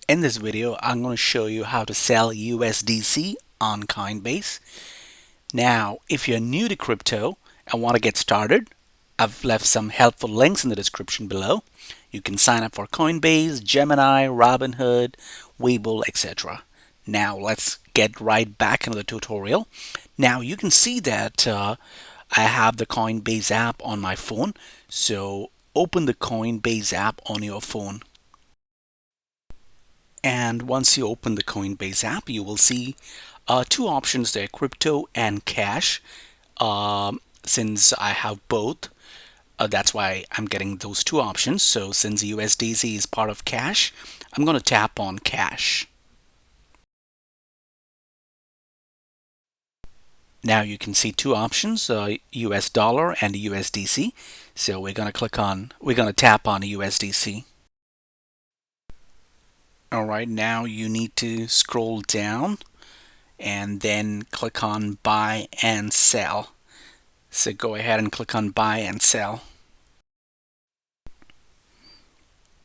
In this video, I'm going to show you how to sell USDC on Coinbase. Now, if you're new to crypto and want to get started, I've left some helpful links in the description below. You can sign up for Coinbase, Gemini, Robinhood, Webull, etc. Now, let's get right back into the tutorial. Now, you can see that I have the Coinbase app on my phone. So, open the Coinbase app on your phone. And once you open the Coinbase app, you will see two options there, crypto and cash. Since I have both, that's why I'm getting those two options. So since USDC is part of cash, I'm going to tap on cash. Now you can see two options, US dollar and USDC. So we're going to tap on USDC. Alright, now you need to scroll down and then click on buy and sell. So go ahead and click on buy and sell.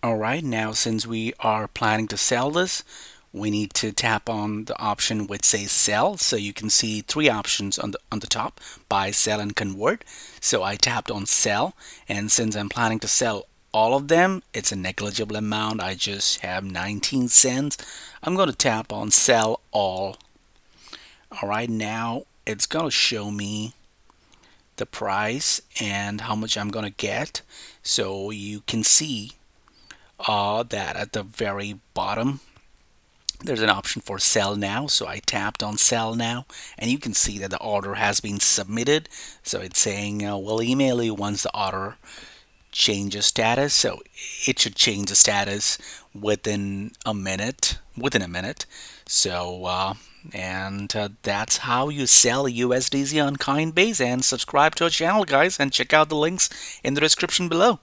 Alright, now since we are planning to sell this, we need to tap on the option which says sell. So you can see three options on the top: buy, sell, and convert. So I tapped on sell, and since I'm planning to sell all of them, it's a negligible amount. I just have 19 cents. I'm going to tap on sell all. Alright, now it's going to show me the price and how much I'm going to get. So you can see that at the very bottom there's an option for sell now. So I tapped on sell now, and you can see that the order has been submitted. So it's saying we'll email you once the order changes status. So it should change the status within a minute. So that's how you sell USDC on Coinbase. And subscribe to our channel, guys, and check out the links in the description below.